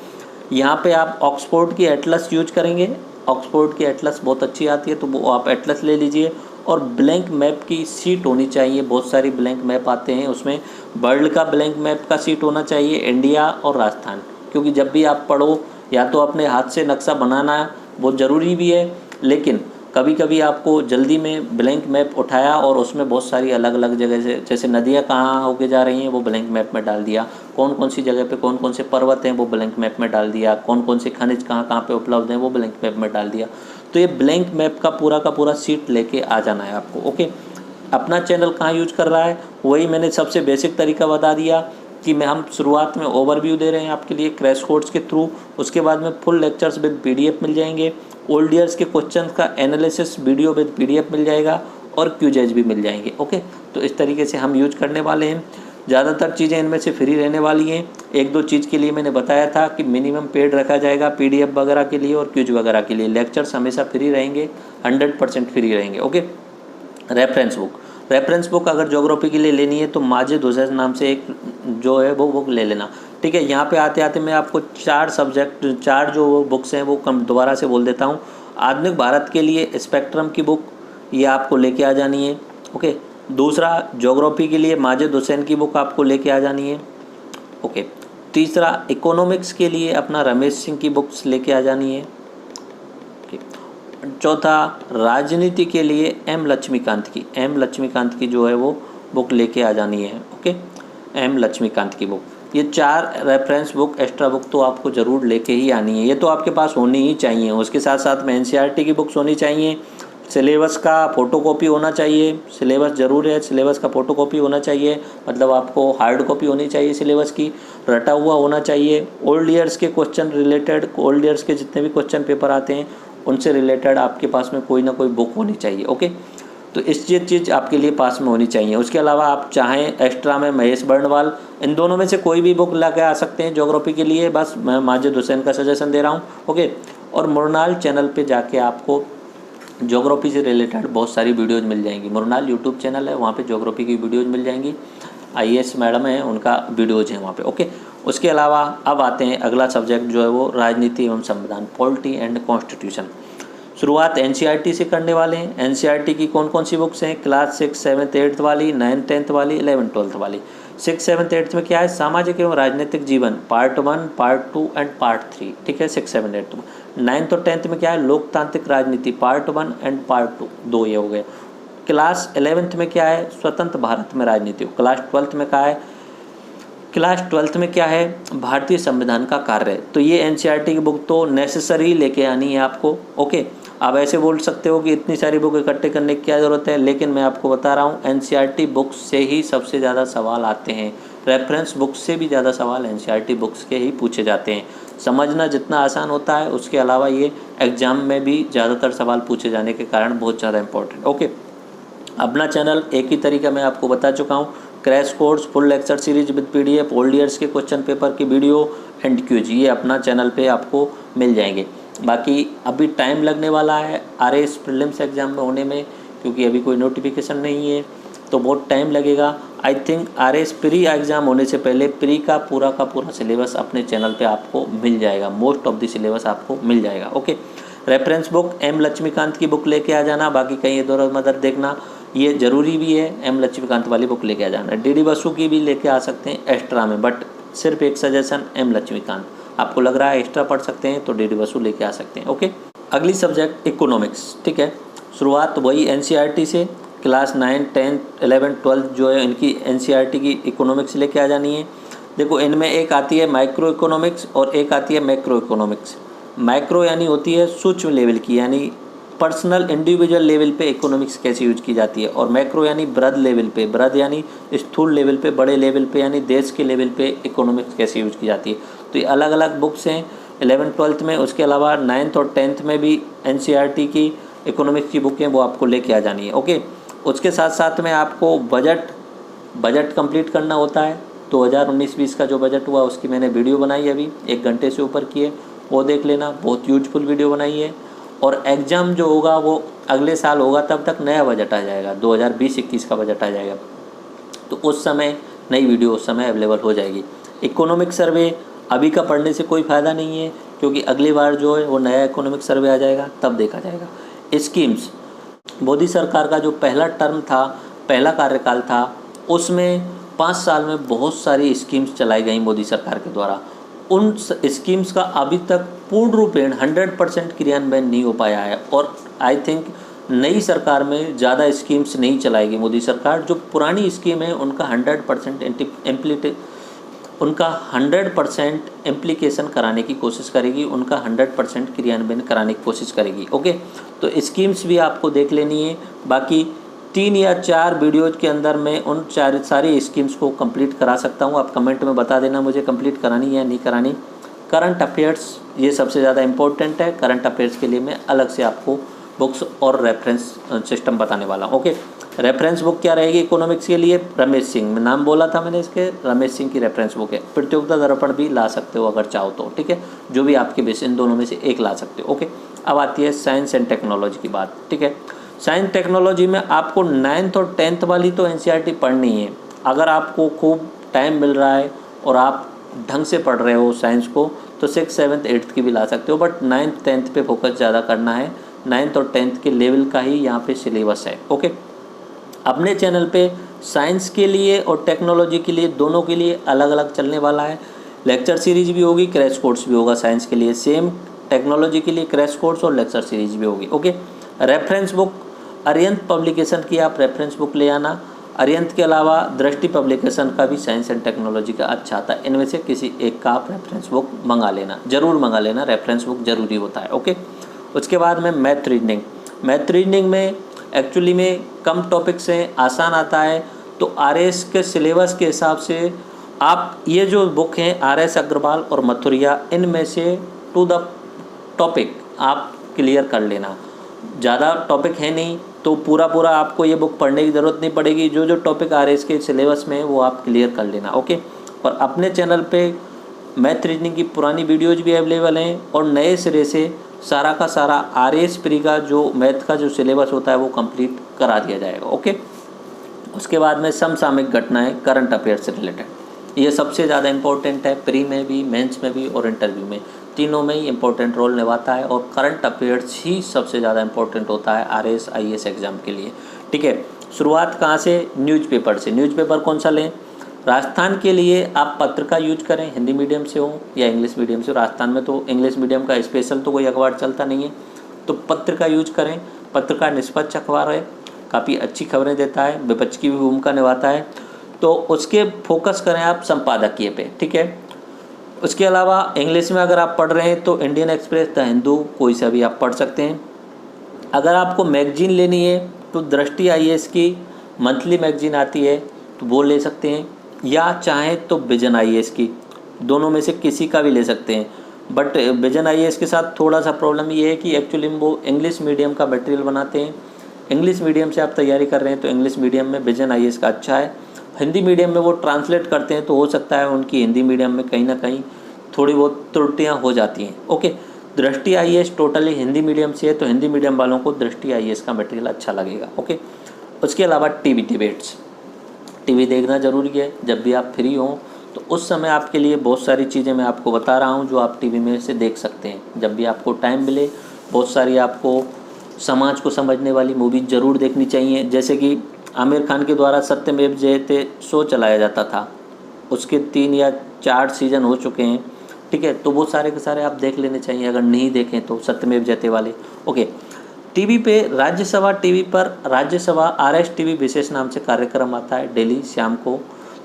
यहाँ पे आप ऑक्सफोर्ड की एटलस यूज करेंगे। ऑक्सफोर्ड की एटलस बहुत अच्छी आती है, तो वो आप एटलस ले लीजिए। और ब्लैंक मैप की सीट होनी चाहिए, बहुत सारी ब्लैंक मैप आते हैं, उसमें वर्ल्ड का ब्लैंक मैप का सीट होना चाहिए, इंडिया और राजस्थान। क्योंकि जब भी आप पढ़ो, या तो अपने हाथ से नक्शा बनाना बहुत ज़रूरी भी है, लेकिन कभी कभी आपको जल्दी में ब्लैंक मैप उठाया और उसमें बहुत सारी अलग अलग जगह से, जैसे नदियाँ कहाँ होके जा रही हैं वो ब्लैंक मैप में डाल दिया, कौन कौन सी जगह पे कौन कौन से पर्वत हैं वो ब्लैंक मैप में डाल दिया, कौन कौन से खनिज कहाँ कहाँ पे उपलब्ध हैं वो ब्लैंक मैप में डाल दिया। तो ये ब्लैंक मैप का पूरा सीट लेके आ जाना है आपको। ओके, अपना चैनल कहाँ यूज कर रहा है, वही मैंने सबसे बेसिक तरीका बता दिया कि हम शुरुआत में ओवरव्यू दे रहे हैं आपके लिए क्रैश कोर्स के थ्रू। उसके बाद में फुल लेक्चर्स विद PDF मिल जाएंगे, ओल्ड ईयर्स के क्वेश्चन का एनालिसिस वीडियो विद PDF मिल जाएगा, और क्यूजेज भी मिल जाएंगे। ओके, तो इस तरीके से हम यूज करने वाले हैं। ज़्यादातर चीज़ें इनमें से फ्री रहने वाली हैं। 1-2 चीज़ के लिए मैंने बताया था कि मिनिमम पेड रखा जाएगा PDF वगैरह के लिए और क्यूज वगैरह के लिए। लेक्चर्स हमेशा फ्री रहेंगे, 100% फ्री रहेंगे। ओके, रेफरेंस बुक अगर ज्योग्राफी के लिए लेनी है तो माजिद हुसैन नाम से एक जो है वो बुक ले लेना, ठीक है। यहाँ पे आते आते मैं आपको 4 जो बुक्स हैं वो दोबारा से बोल देता हूँ। आधुनिक भारत के लिए स्पेक्ट्रम की बुक, ये आपको लेके आ जानी है। ओके, दूसरा ज्योग्राफी के लिए माजिद हुसैन की बुक आपको लेके आ जानी है। ओके, तीसरा इकोनॉमिक्स के लिए अपना रमेश सिंह की बुक्स लेके आ जानी है। चौथा राजनीति के लिए M लक्ष्मीकांत की जो है वो बुक लेके आ जानी है। ओके, M लक्ष्मीकांत की बुक, ये 4 रेफरेंस बुक, एक्स्ट्रा बुक तो आपको ज़रूर लेके ही आनी है। ये तो आपके पास होनी ही चाहिए। उसके साथ साथ में NCERT की बुक्स होनी चाहिए, सिलेबस का फ़ोटोकॉपी होना चाहिए, सिलेबस ज़रूर है, सिलेबस का फ़ोटोकॉपी होना चाहिए, मतलब आपको हार्ड कॉपी होनी चाहिए सिलेबस की, रटा हुआ होना चाहिए। ओल्ड ईयर्स के क्वेश्चन रिलेटेड, ओल्ड ईयर्स के जितने भी क्वेश्चन पेपर आते हैं उनसे रिलेटेड आपके पास में कोई ना कोई बुक होनी चाहिए। ओके, तो इस चीज़ आपके लिए पास में होनी चाहिए। उसके अलावा आप चाहें एक्स्ट्रा में महेश बर्णवाल, इन दोनों में से कोई भी बुक ला के आ सकते हैं ज्योग्राफी के लिए, बस मैं माजिद हुसैन का सजेशन दे रहा हूँ। ओके, और मुरनाल चैनल पे जाके आपको ज्योग्राफी से रिलेटेड बहुत सारी वीडियोज़ मिल जाएंगी। मुरनाल यूट्यूब चैनल है, वहाँ पे ज्योग्राफी की वीडियोज़ मिल जाएंगी। IAS मैडम है, उनका वीडियोज़ हैं वहाँ पे। ओके, उसके अलावा अब आते हैं अगला सब्जेक्ट जो है वो राजनीति एवं संविधान, पॉलिटी एंड कॉन्स्टिट्यूशन। शुरुआत NCERT से करने वाले हैं। NCERT की कौन कौन सी बुक्स हैं? क्लास 6, 7, 8 वाली, 9, 10 वाली, 11, 12 वाली। 6, 7, 8 में क्या है? सामाजिक एवं राजनीतिक जीवन, पार्ट 1, पार्ट 2 एंड पार्ट 3। ठीक है, 6, 7, 8 में। 9th और 10th में क्या है? लोकतांत्रिक राजनीति, पार्ट 1 एंड पार्ट 2, 2 ये हो गए। क्लास 11th में क्या है? स्वतंत्र भारत में राजनीति। क्लास 12th में क्या है? क्लास 12th में क्या है? भारतीय संविधान का कार्य। तो ये NCERT की बुक तो नेसेसरी लेके आनी है आपको। ओके, आप ऐसे बोल सकते हो कि इतनी सारी बुक इकट्ठे करने की क्या ज़रूरत है, लेकिन मैं आपको बता रहा हूँ NCERT बुक्स से ही सबसे ज़्यादा सवाल आते हैं। रेफरेंस बुक्स से भी ज़्यादा सवाल NCERT बुक्स के ही पूछे जाते हैं। समझना जितना आसान होता है, उसके अलावा ये एग्ज़ाम में भी ज़्यादातर सवाल पूछे जाने के कारण बहुत ज़्यादा इंपॉर्टेंट। ओके, अपना चैनल एक ही तरीका मैं आपको बता चुका हूँ, crash course, full lecture series with PDF, old years के क्वेश्चन पेपर की वीडियो एंड क्यूज, ये अपना चैनल पे आपको मिल जाएंगे। बाकी अभी टाइम लगने वाला है RAS प्रीलिम्स एग्ज़ाम में होने में, क्योंकि अभी कोई नोटिफिकेशन नहीं है तो बहुत टाइम लगेगा। I think RAS pre exam होने से पहले प्री का पूरा सिलेबस अपने चैनल पे आपको मिल जाएगा, मोस्ट ऑफ द सिलेबस आपको मिल जाएगा। Okay, reference book M Laxmikanth की बुक लेके आ जाना, बाकी कहीं इधर उधर देखना ये ज़रूरी भी है। M लक्ष्मीकांत वाली बुक लेके आ जाना। DD बसु की भी लेके आ सकते हैं एक्स्ट्रा में, बट सिर्फ एक सजेशन M लक्ष्मीकांत, आपको लग रहा है एक्स्ट्रा पढ़ सकते हैं तो DD बसु लेके आ सकते हैं। ओके, अगली सब्जेक्ट इकोनॉमिक्स। ठीक है, शुरुआत वही NCERT से, क्लास 9, 10, 11, 12 जो है इनकी NCERT की इकोनॉमिक्स लेके आ जानी है। देखो, इनमें एक आती है माइक्रो इकोनॉमिक्स और एक आती है मैक्रो इकोनॉमिक्स। माइक्रो यानी होती है सूक्ष्म लेवल की, यानी पर्सनल इंडिविजुअल लेवल पे इकोनॉमिक्स कैसे यूज की जाती है, और मैक्रो यानी बृहद लेवल पे, बृहद यानी स्थूल लेवल पे, बड़े लेवल पे, यानी देश के लेवल पे इकोनॉमिक्स कैसे यूज की जाती है। तो ये अलग अलग बुक्स हैं 11, 12th में। उसके अलावा 9th और 10th में भी NCERT की इकोनॉमिक्स की बुकें वो आपको लेके आ जानी है। ओके, उसके साथ साथ में आपको बजट कंप्लीट करना होता है। 2019-20 का जो बजट हुआ उसकी मैंने वीडियो बनाई अभी 1 घंटे से ऊपर की है, वो देख लेना, बहुत यूजफुल वीडियो बनाई है। और एग्ज़ाम जो होगा वो अगले साल होगा, तब तक नया बजट आ जाएगा, 2020-21 का बजट आ जाएगा, तो उस समय नई वीडियो उस समय अवेलेबल हो जाएगी। इकोनॉमिक सर्वे अभी का पढ़ने से कोई फ़ायदा नहीं है, क्योंकि अगली बार जो है वो नया इकोनॉमिक सर्वे आ जाएगा, तब देखा जाएगा। स्कीम्स, मोदी सरकार का जो पहला टर्म था, पहला कार्यकाल था, उसमें 5 साल में बहुत सारी स्कीम्स चलाई गई मोदी सरकार के द्वारा। उन स्कीम्स का अभी तक पूर्ण रूपेण 100% क्रियान्वयन नहीं हो पाया है, और आई थिंक नई सरकार में ज़्यादा स्कीम्स नहीं चलाएगी मोदी सरकार। जो पुरानी स्कीम है उनका 100% इम्प्लीकेशन कराने की कोशिश करेगी, उनका 100% क्रियान्वयन कराने की कोशिश करेगी। ओके, तो स्कीम्स भी आपको देख लेनी है। बाकी 3 या 4 वीडियोज़ के अंदर मैं उन सारी स्कीम्स को कंप्लीट करा सकता हूँ। आप कमेंट में बता देना मुझे कंप्लीट करानी है या नहीं करानी। करंट अफेयर्स ये सबसे ज़्यादा इम्पोर्टेंट है। करंट अफेयर्स के लिए मैं अलग से आपको बुक्स और रेफरेंस सिस्टम बताने वाला हूँ। ओके, रेफरेंस बुक क्या रहेगी इकोनॉमिक्स के लिए? रमेश सिंह, नाम बोला था मैंने इसके, रमेश सिंह की रेफरेंस बुक है। प्रतियोगिता दर्पण भी ला सकते हो अगर चाहो तो, ठीक है, जो भी आपके बेस, इन दोनों में से एक ला सकते हो। ओके, अब आती है साइंस एंड टेक्नोलॉजी की बात। ठीक है, साइंस टेक्नोलॉजी में आपको 9th और 10th वाली तो NCERT पढ़नी है। अगर आपको खूब टाइम मिल रहा है और आप ढंग से पढ़ रहे हो साइंस को, तो 6, 7, 8 की भी ला सकते हो, बट 9th, 10th पे फोकस ज़्यादा करना है। 9th और 10th के लेवल का ही यहाँ पे सिलेबस है। ओके, अपने चैनल पे साइंस के लिए और टेक्नोलॉजी के लिए, दोनों के लिए अलग अलग चलने वाला है। लेक्चर सीरीज भी होगी, क्रैश कोर्स भी होगा। साइंस के लिए सेम, टेक्नोलॉजी के लिए क्रैश कोर्स और लेक्चर सीरीज भी होगी। Okay, reference book Arihant publication की आप रेफरेंस बुक ले आना। अरिहंत के अलावा दृष्टि पब्लिकेशन का भी साइंस एंड टेक्नोलॉजी का अच्छा आता है। इनमें से किसी एक का आप रेफरेंस बुक मंगा लेना, ज़रूर मंगा लेना, रेफरेंस बुक ज़रूरी होता है। ओके, उसके बाद में मैथ रीजनिंग। मैथ रीजनिंग में एक्चुअली में कम टॉपिक्स हैं, आसान आता है। तो आरएस के सिलेबस के हिसाब से आप ये जो बुक हैं आरएस अग्रवाल और मथुरिया, इनमें से टू द टॉपिक आप क्लियर कर लेना। ज़्यादा टॉपिक है नहीं तो पूरा आपको ये बुक पढ़ने की ज़रूरत नहीं पड़ेगी। जो जो टॉपिक आरएस के सिलेबस में है वो आप क्लियर कर लेना, ओके। और अपने चैनल पे मैथ रीजनिंग की पुरानी वीडियोज़ भी अवेलेबल हैं और नए सिरे से सारा का सारा आरएस प्री का जो मैथ का जो सिलेबस होता है वो कंप्लीट करा दिया जाएगा, ओके। उसके बाद में समसामयिक घटनाएं, करंट अफेयर से रिलेटेड, ये सबसे ज़्यादा इम्पोर्टेंट है। प्री में भी, मेंस में भी और इंटरव्यू में, तीनों में ही इम्पोर्टेंट रोल निभाता है। और करंट अफेयर्स ही सबसे ज़्यादा इम्पोर्टेंट होता है आरएस आईएएस एग्ज़ाम के लिए, ठीक है। शुरुआत कहाँ से? न्यूज़पेपर से। न्यूज़पेपर कौन सा लें? राजस्थान के लिए आप पत्र का यूज करें, हिंदी मीडियम से हो या इंग्लिश मीडियम से। राजस्थान में तो इंग्लिश मीडियम का स्पेशल तो कोई अखबार चलता नहीं है, तो पत्र का यूज करें। पत्र का निष्पक्ष अखबार है, काफ़ी अच्छी खबरें देता है, विपक्ष की भी भूमिका निभाता है, तो उसके फोकस करें आप संपादकीय पे, ठीक है। उसके अलावा इंग्लिश में अगर आप पढ़ रहे हैं तो इंडियन एक्सप्रेस, द हिंदू, कोई सा भी आप पढ़ सकते हैं। अगर आपको मैगजीन लेनी है तो दृष्टि आईएएस की मंथली मैगजीन आती है तो वो ले सकते हैं, या चाहें तो विजन आईएएस की, दोनों में से किसी का भी ले सकते हैं। बट विजन आईएएस के साथ थोड़ा सा प्रॉब्लम ये है कि एक्चुअली वो इंग्लिश मीडियम का मटेरियल बनाते हैं। इंग्लिश मीडियम से आप तैयारी कर रहे हैं तो इंग्लिश मीडियम में विजन आईएएस का अच्छा है। हिंदी मीडियम में वो ट्रांसलेट करते हैं तो हो सकता है उनकी हिंदी मीडियम में कहीं ना कहीं थोड़ी बहुत त्रुटियाँ हो जाती हैं, ओके। दृष्टि आईएएस टोटली हिंदी मीडियम से है तो हिंदी मीडियम वालों को दृष्टि आईएएस का मटेरियल अच्छा लगेगा, ओके। उसके अलावा टीवी डिबेट्स, टीवी देखना ज़रूरी है। जब भी आप फ्री हों तो उस समय आपके लिए बहुत सारी चीज़ें मैं आपको बता रहा हूँ जो आप टीवी में से देख सकते हैं। जब भी आपको टाइम मिले, बहुत सारी आपको समाज को समझने वाली मूवी ज़रूर देखनी चाहिए। जैसे कि आमिर खान के द्वारा सत्यमेव जयते शो चलाया जाता था, उसके 3 या 4 सीज़न हो चुके हैं, ठीक है। तो वो सारे के सारे आप देख लेने चाहिए अगर नहीं देखें तो, सत्यमेव जयते वाले, ओके। टीवी पे राज्यसभा टीवी पर राज्यसभा आरएस टीवी विशेष नाम से कार्यक्रम आता है डेली शाम को,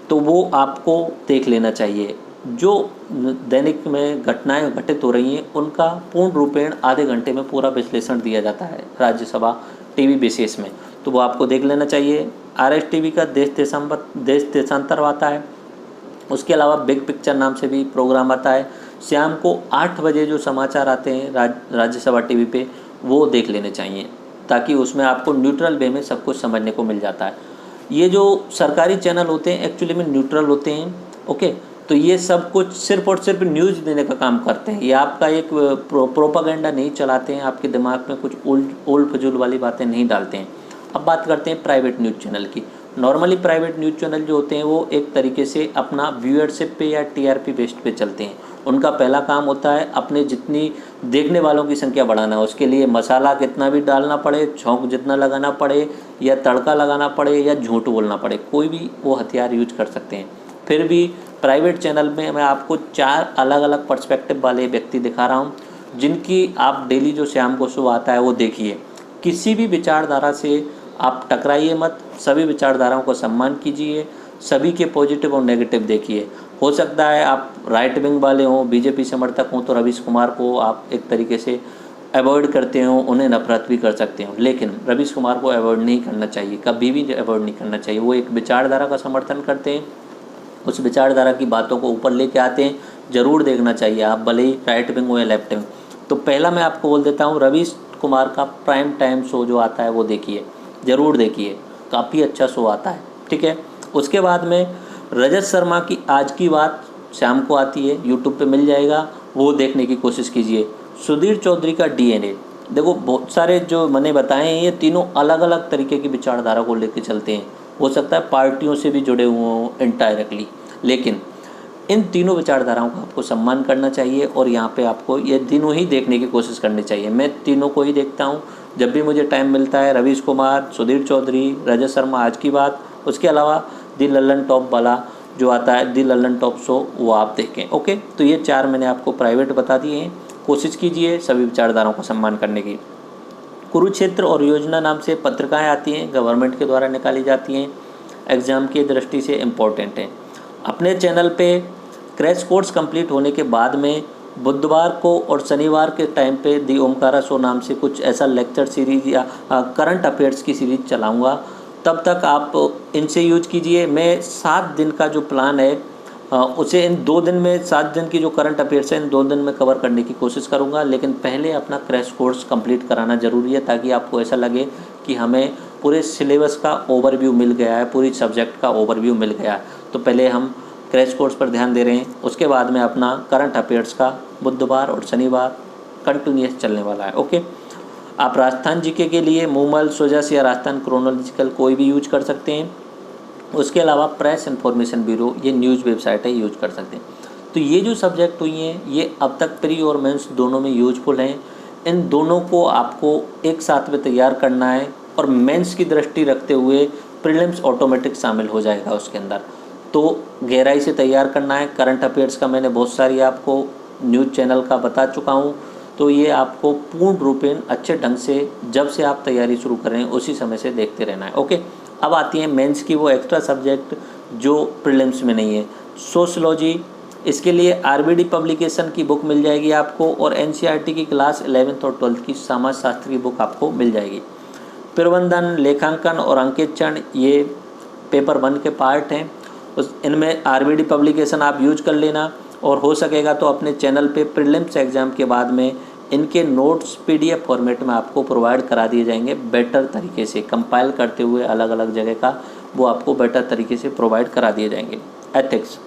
तो वो आपको देख लेना चाहिए। जो दैनिक में घटनाएं घटित हो रही हैं उनका पूर्ण रूपेण आधे घंटे में पूरा विश्लेषण दिया जाता है राज्यसभा टीवी विशेष में, तो वो आपको देख लेना चाहिए। आरएस टीवी का देश देशांतर आता है। उसके अलावा बिग पिक्चर नाम से भी प्रोग्राम आता है। शाम को 8 बजे जो समाचार आते हैं राज्यसभा टीवी पे, वो देख लेने चाहिए ताकि उसमें आपको न्यूट्रल वे में सब कुछ समझने को मिल जाता है। ये जो सरकारी चैनल होते हैं एक्चुअली में न्यूट्रल होते हैं, ओके। तो ये सब कुछ सिर्फ और सिर्फ न्यूज़ देने का काम करते हैं। ये आपका एक प्रोपागेंडा नहीं चलाते हैं, आपके दिमाग में कुछ ओल्ड फजूल वाली बातें नहीं डालते हैं। अब बात करते हैं प्राइवेट न्यूज़ चैनल की। नॉर्मली प्राइवेट न्यूज़ चैनल जो होते हैं वो एक तरीके से अपना व्यूअरशिप पे या टीआरपी बेस्ड पे चलते हैं। उनका पहला काम होता है अपने जितनी देखने वालों की संख्या बढ़ाना। उसके लिए मसाला कितना भी डालना पड़े, छौंक जितना लगाना पड़े, या तड़का लगाना पड़े, या झूठ बोलना पड़े, कोई भी वो हथियार यूज कर सकते हैं। फिर भी प्राइवेट चैनल में मैं आपको 4 अलग अलग पर्सपेक्टिव वाले व्यक्ति दिखा रहा हूँ जिनकी आप डेली जो शाम को शो आता है वो देखिए। किसी भी विचारधारा से आप टकराइए मत, सभी विचारधाराओं को सम्मान कीजिए, सभी के पॉजिटिव और नेगेटिव देखिए। हो सकता है आप राइट विंग वाले हों, बीजेपी समर्थक हों, तो रवीश कुमार को आप एक तरीके से अवॉइड करते हो, उन्हें नफरत भी कर सकते हो, लेकिन रवीश कुमार को अवॉइड नहीं करना चाहिए, कभी भी अवॉइड नहीं करना चाहिए। वो एक विचारधारा का समर्थन करते हैं, उस विचारधारा की बातों को ऊपर लेके आते हैं, ज़रूर देखना चाहिए आप, भले ही राइट विंग हो या लेफ्ट विंग। तो पहला मैं आपको बोल देता हूँ, रवीश कुमार का प्राइम टाइम शो जो आता है वो देखिए, ज़रूर देखिए, काफ़ी अच्छा शो आता है, ठीक है। उसके बाद में रजत शर्मा की आज की बात शाम को आती है, यूट्यूब पे मिल जाएगा, वो देखने की कोशिश कीजिए। सुधीर चौधरी का डीएनए, देखो बहुत सारे जो मैंने बताए हैं ये तीनों अलग अलग तरीके की विचारधारा को लेकर चलते हैं। हो सकता है पार्टियों से भी जुड़े हुए हों इनडायरेक्टली, लेकिन इन तीनों विचारधाराओं का आपको सम्मान करना चाहिए और यहाँ पे आपको ये तीनों ही देखने की कोशिश करनी चाहिए। मैं तीनों को ही देखता हूँ जब भी मुझे टाइम मिलता है। रवीश कुमार, सुधीर चौधरी, रजत शर्मा आज की बात, उसके अलावा दी लल्लन टॉप वाला जो आता है दी लल्लन टॉप शो, वो आप देखें, ओके। तो ये 4 मैंने आपको प्राइवेट बता दिए हैं, कोशिश कीजिए सभी विचारधाराओं का सम्मान करने की। कुरुक्षेत्र और योजना नाम से पत्रिकाएं आती हैं, गवर्नमेंट के द्वारा निकाली जाती हैं, एग्ज़ाम की दृष्टि से इम्पोर्टेंट हैं। अपने चैनल पे क्रैश कोर्स कंप्लीट होने के बाद में बुधवार को और शनिवार के टाइम पे दी ओमकारा शो नाम से कुछ ऐसा लेक्चर सीरीज या करंट अफेयर्स की सीरीज चलाऊँगा। तब तक आप इनसे यूज कीजिए। मैं 7 दिन का जो प्लान है उसे इन 2 दिन में 7 दिन की जो करंट अफेयर्स है इन 2 दिन में कवर करने की कोशिश करूंगा। लेकिन पहले अपना क्रैश कोर्स कंप्लीट कराना ज़रूरी है, ताकि आपको ऐसा लगे कि हमें पूरे सिलेबस का ओवरव्यू मिल गया है, पूरी सब्जेक्ट का ओवरव्यू मिल गया है। तो पहले हम क्रैश कोर्स पर ध्यान दे रहे हैं, उसके बाद में अपना करंट अफेयर्स का बुधवार और शनिवार कंटिन्यूस चलने वाला है। ओके, आप राजस्थान जीके के लिए मूमल, सोजस या राजस्थान क्रोनोलॉजिकल कोई भी यूज कर सकते हैं। उसके अलावा प्रेस इन्फॉर्मेशन ब्यूरो, ये न्यूज़ वेबसाइट है, यूज कर सकते हैं। तो ये जो सब्जेक्ट हुई हैं ये अब तक प्री और मेंस दोनों में यूजफुल हैं। इन दोनों को आपको एक साथ में तैयार करना है और मेंस की दृष्टि रखते हुए प्रीलिम्स ऑटोमेटिक शामिल हो जाएगा उसके अंदर। तो गहराई से तैयार करना है। करंट अफेयर्स का मैंने बहुत सारी आपको न्यूज़ चैनल का बता चुका हूँ, तो ये आपको पूर्ण रूपेण अच्छे ढंग से जब से आप तैयारी शुरू करें उसी समय से देखते रहना है। ओके, अब आती है मेंस की वो एक्स्ट्रा सब्जेक्ट जो प्रीलिम्स में नहीं है, सोशलॉजी। इसके लिए आरबीडी पब्लिकेशन की बुक मिल जाएगी आपको, और एनसीईआरटी की क्लास 11th और 12th की समाज शास्त्र की बुक आपको मिल जाएगी। प्रबंधन, लेखांकन और अंकेक्षण ये पेपर 1 के पार्ट हैं। इनमें आरबीडी पब्लिकेशन आप यूज कर लेना, और हो सकेगा तो अपने चैनल पे प्रीलिम्स एग्ज़ाम के बाद में इनके नोट्स पीडीएफ फॉर्मेट में आपको प्रोवाइड करा दिए जाएंगे, बेटर तरीके से कंपाइल करते हुए अलग अलग जगह का वो आपको बेटर तरीके से प्रोवाइड करा दिए जाएंगे। एथिक्स,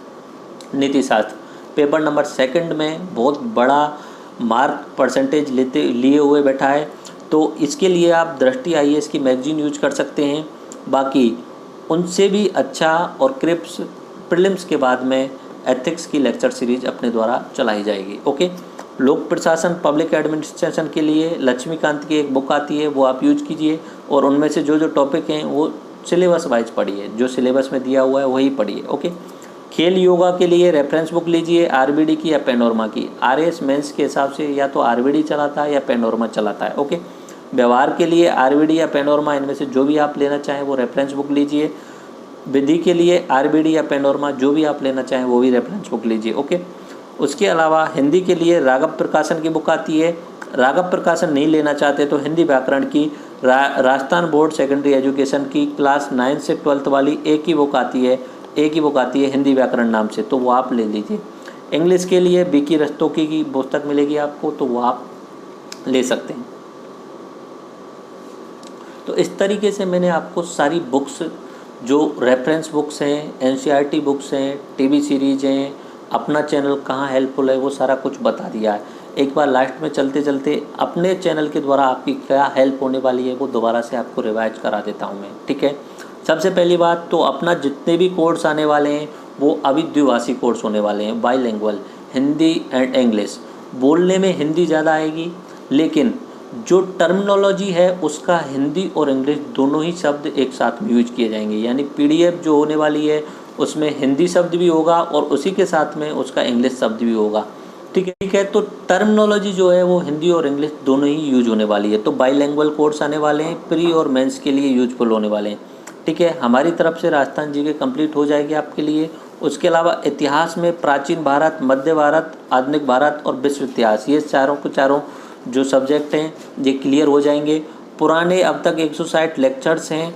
नीति शास्त्र, पेपर नंबर 2 में बहुत बड़ा मार्क परसेंटेज लिए हुए बैठा है, तो इसके लिए आप दृष्टि आईएएस की मैगजीन यूज कर सकते हैं। बाकी उनसे भी अच्छा और क्रिप्स प्रीलिम्स के बाद में एथिक्स की लेक्चर सीरीज अपने द्वारा चलाई जाएगी। ओके, लोक प्रशासन, पब्लिक एडमिनिस्ट्रेशन के लिए लक्ष्मीकांत की एक बुक आती है, वो आप यूज कीजिए, और उनमें से जो जो टॉपिक हैं वो सिलेबस वाइज पढ़िए, जो सिलेबस में दिया हुआ है वही पढ़िए। ओके, खेल योगा के लिए रेफरेंस बुक लीजिए आरबीडी की या पैनोरमा की। आरएएस मेंस के हिसाब से या तो आरबीडी चलाता है या पैनोरमा चलाता है। ओके, व्यवहार के लिए आरबीडी या पैनोरमा, इनमें से जो भी आप लेना चाहें वो रेफरेंस बुक लीजिए। विधि के लिए आरबीडी या पैनोरमा, जो भी आप लेना चाहें वो भी रेफरेंस बुक लीजिए। ओके, उसके अलावा हिंदी के लिए राघव प्रकाशन की बुक आती है। राघव प्रकाशन नहीं लेना चाहते तो हिंदी व्याकरण की राजस्थान बोर्ड सेकेंडरी एजुकेशन की क्लास 9 से 12th वाली एक ही बुक आती है हिंदी व्याकरण नाम से, तो वो आप ले लीजिए। इंग्लिश के लिए बीकी रस्तोगी की पुस्तक मिलेगी आपको, तो वो आप ले सकते हैं। तो इस तरीके से मैंने आपको सारी बुक्स, जो रेफरेंस बुक्स हैं, एनसीईआरटी बुक्स हैं, टीवी सीरीज हैं, अपना चैनल कहाँ हेल्पफुल है, वो सारा कुछ बता दिया है। एक बार लास्ट में चलते चलते अपने चैनल के द्वारा आपकी क्या हेल्प होने वाली है वो दोबारा से आपको रिवाइज करा देता हूँ मैं, ठीक है। सबसे पहली बात तो अपना जितने भी कोर्स आने वाले हैं वो अभी द्विभाषी कोर्स होने वाले हैं, बाईलिंगुअल, हिंदी एंड इंग्लिश। बोलने में हिंदी ज़्यादा आएगी, लेकिन जो टर्मिनोलॉजी है उसका हिंदी और इंग्लिश दोनों ही शब्द एक साथ में यूज किए जाएंगे। यानी पीडीएफ जो होने वाली है उसमें हिंदी शब्द भी होगा और उसी के साथ में उसका इंग्लिश शब्द भी होगा, ठीक है। तो टर्मिनोलॉजी जो है वो हिंदी और इंग्लिश दोनों ही यूज होने वाली है। तो बाईलिंगुअल कोर्स आने वाले हैं, प्री और मेंस के लिए यूजफुल होने वाले हैं, ठीक है। हमारी तरफ से राजस्थान जीके कंप्लीट हो जाएगी आपके लिए। उसके अलावा इतिहास में प्राचीन भारत, मध्य भारत, आधुनिक भारत और विश्व इतिहास, ये चारों जो सब्जेक्ट हैं ये क्लियर हो जाएंगे। पुराने अब तक 160 लेक्चर्स हैं,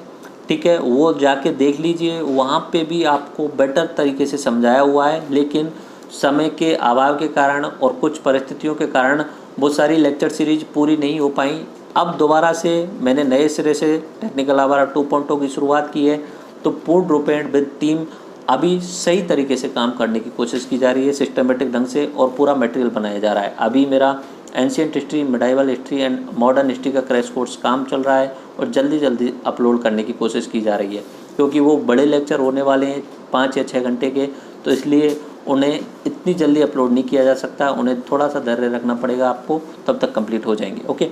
ठीक है, वो जाके देख लीजिए, वहाँ पे भी आपको बेटर तरीके से समझाया हुआ है। लेकिन समय के अभाव के कारण और कुछ परिस्थितियों के कारण वो सारी लेक्चर सीरीज पूरी नहीं हो पाई। अब दोबारा से मैंने नए सिरे से टेक्निकल आवारा 2.0 की शुरुआत की है, तो पूर्ण रूपेण विद टीम अभी सही तरीके से काम करने की कोशिश की जा रही है, सिस्टमेटिक ढंग से, और पूरा मटेरियल बनाया जा रहा है। अभी मेरा ancient history, medieval history and modern history का क्रैश कोर्स काम चल रहा है और जल्दी अपलोड करने की कोशिश की जा रही है, क्योंकि वो बड़े लेक्चर होने वाले हैं 5 या 6 घंटे के, तो इसलिए उन्हें इतनी जल्दी अपलोड नहीं किया जा सकता, उन्हें थोड़ा सा धैर्य रखना पड़ेगा आपको, तब तक कंप्लीट हो जाएंगे। ओके,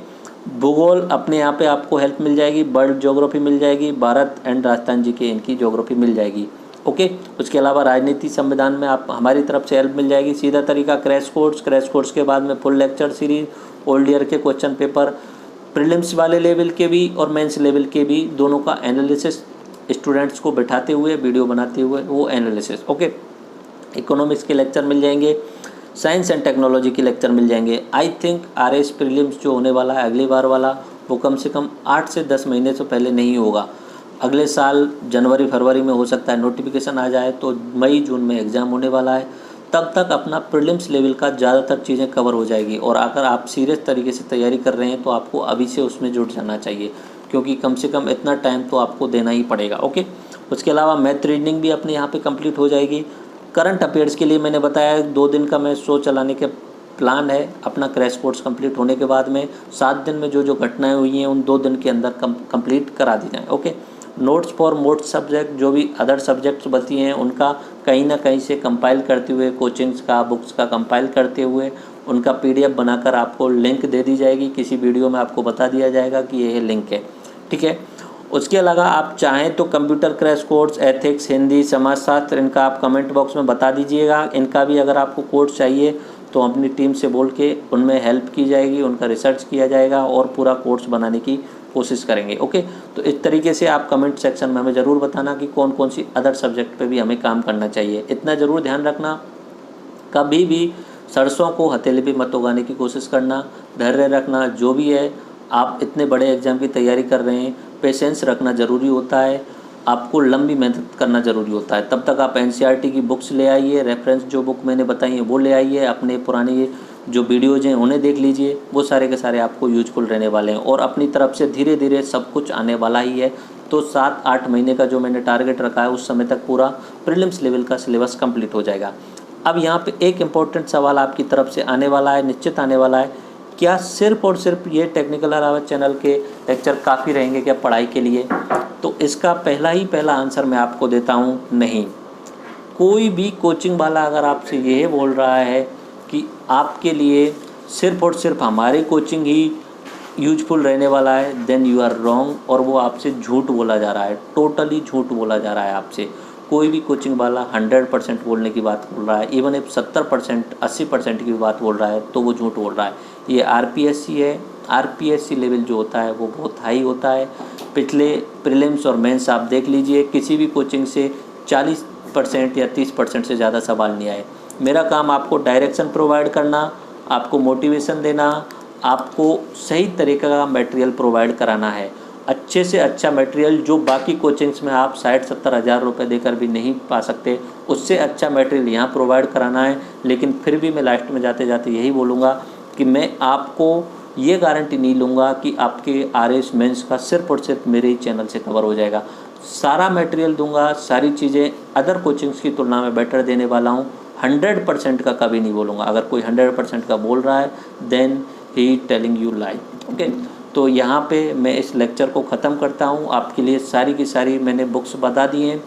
भूगोल अपने यहाँ पे आपको हेल्प मिल जाएगी, वर्ल्ड ज्योग्राफी मिल जाएगी, भारत एंड राजस्थान जी के इनकी ज्योग्राफी मिल जाएगी। ओके, उसके अलावा राजनीति संविधान में आप हमारी तरफ से हेल्प मिल जाएगी। सीधा तरीका क्रैश कोर्स के बाद में full lecture series, old year के क्वेश्चन पेपर, प्रीलिम्स वाले लेवल के भी और मेंस लेवल के भी, दोनों का एनालिसिस स्टूडेंट्स को बैठाते हुए वीडियो बनाते हुए वो एनालिसिस। ओके, इकोनॉमिक्स के लेक्चर मिल जाएंगे, साइंस एंड टेक्नोलॉजी के लेक्चर मिल जाएंगे। आई थिंक RAS प्रीलिम्स जो होने वाला है अगली बार वाला, वो कम से कम 8 से 10 महीने से पहले नहीं होगा। अगले साल जनवरी फरवरी में हो सकता है नोटिफिकेशन आ जाए, तो मई जून में एग्ज़ाम होने वाला है। तब तक अपना प्रीलिम्स लेवल का ज़्यादातर चीज़ें कवर हो जाएगी। और अगर आप सीरियस तरीके से तैयारी कर रहे हैं तो आपको अभी से उसमें जुट जाना चाहिए, क्योंकि कम से कम इतना टाइम तो आपको देना ही पड़ेगा। ओके, उसके अलावा मैथ रीडिंग भी अपने यहाँ पे कंप्लीट हो जाएगी। करंट अफेयर्स के लिए मैंने बताया 2 दिन का मैं शो चलाने के प्लान है। अपना क्रैश कोर्स कंप्लीट होने के बाद में 7 दिन में जो जो घटनाएं हुई हैं उन 2 दिन के अंदर कंप्लीट करा दी जाएँ। Okay, notes for most subject, जो भी अदर सब्जेक्ट्स बची हैं उनका कहीं ना कहीं से कंपाइल करते हुए, कोचिंग्स का, बुक्स का कंपाइल करते हुए उनका PDF बनाकर आपको लिंक दे दी जाएगी। किसी वीडियो में आपको बता दिया जाएगा कि ये लिंक है, ठीक है। उसके अलावा आप चाहें तो computer crash course, ethics, Hindi, समाजशास्त्र, इनका आप कमेंट बॉक्स में बता दीजिएगा। इनका भी अगर आपको कोर्स चाहिए तो अपनी टीम से बोल के उनमें हेल्प की जाएगी, उनका रिसर्च किया जाएगा और पूरा कोर्स बनाने की कोशिश करेंगे। ओके, तो इस तरीके से आप कमेंट सेक्शन में हमें ज़रूर बताना कि कौन कौन सी अदर सब्जेक्ट पे भी हमें काम करना चाहिए। इतना ज़रूर ध्यान रखना, कभी भी सरसों को हथेली पे मत उगाने की कोशिश करना, धैर्य रखना। जो भी है, आप इतने बड़े एग्ज़ाम की तैयारी कर रहे हैं, पेशेंस रखना ज़रूरी होता है, आपको लंबी मेहनत करना ज़रूरी होता है। तब तक आप NCERT की बुक्स ले आइए, रेफरेंस जो बुक मैंने बताई है वो ले आइए, अपने पुराने जो वीडियोज़ हैं उन्हें देख लीजिए, वो सारे के सारे आपको यूजफुल रहने वाले हैं। और अपनी तरफ से धीरे धीरे सब कुछ आने वाला ही है। तो 7-8 महीने का जो मैंने टारगेट रखा है उस समय तक पूरा प्रीलिम्स लेवल का सिलेबस कंप्लीट हो जाएगा। अब यहाँ पे एक इम्पोर्टेंट सवाल आपकी तरफ से आने वाला है, निश्चित आने वाला है, क्या सिर्फ और सिर्फ ये टेक्निकल अलावा चैनल के लेक्चर काफ़ी रहेंगे क्या पढ़ाई के लिए? तो इसका पहला आंसर मैं आपको देता हूँ, नहीं। कोई भी कोचिंग वाला अगर आपसे यह बोल रहा है कि आपके लिए सिर्फ और सिर्फ हमारे कोचिंग ही यूजफुल रहने वाला है, देन यू आर रॉन्ग, और वो आपसे झूठ बोला जा रहा है, टोटली झूठ बोला जा रहा है आपसे। कोई भी कोचिंग वाला 100% बोलने की बात बोल रहा है, इवन इफ 70% 80% की बात बोल रहा है तो वो झूठ बोल रहा है। ये RPSC है, RPSC लेवल जो होता है वो बहुत हाई होता है। पिछले प्रीलिम्स और मेंस आप देख लीजिए, किसी भी कोचिंग से 40% या 30% से ज़्यादा सवाल नहीं आए। मेरा काम आपको डायरेक्शन प्रोवाइड करना, आपको मोटिवेशन देना, आपको सही तरीके का मटेरियल प्रोवाइड कराना है। अच्छे से अच्छा मटेरियल जो बाकी कोचिंग्स में आप 60-70 हज़ार रुपये देकर भी नहीं पा सकते, उससे अच्छा मटेरियल यहाँ प्रोवाइड कराना है। लेकिन फिर भी मैं लास्ट में जाते जाते यही बोलूँगा कि मैं आपको ये गारंटी नहीं लूँगा कि आपके RAS मेंस का सिर्फ और सिर्फ मेरे ही चैनल से कवर हो जाएगा। सारा मटेरियल दूंगा, सारी चीज़ें अदर कोचिंग्स की तुलना में बेटर देने वाला हूँ। 100% का कभी नहीं बोलूँगा। अगर कोई 100% का बोल रहा है then he telling you lie. Okay, तो यहाँ पे मैं इस लेक्चर को ख़त्म करता हूँ। आपके लिए सारी की सारी मैंने बुक्स बता दी हैं।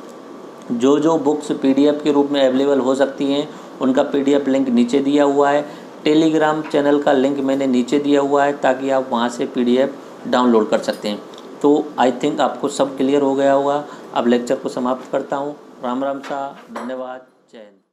जो जो बुक्स PDF के रूप में अवेलेबल हो सकती हैं उनका PDF लिंक नीचे दिया हुआ है। टेलीग्राम चैनल का लिंक मैंने नीचे दिया हुआ है ताकि आप वहाँ से PDF डाउनलोड कर सकते हैं। तो आई थिंक आपको सब क्लियर हो गया होगा। अब लेक्चर को समाप्त करता हूँ। राम राम सा, धन्यवाद, जय हिंद।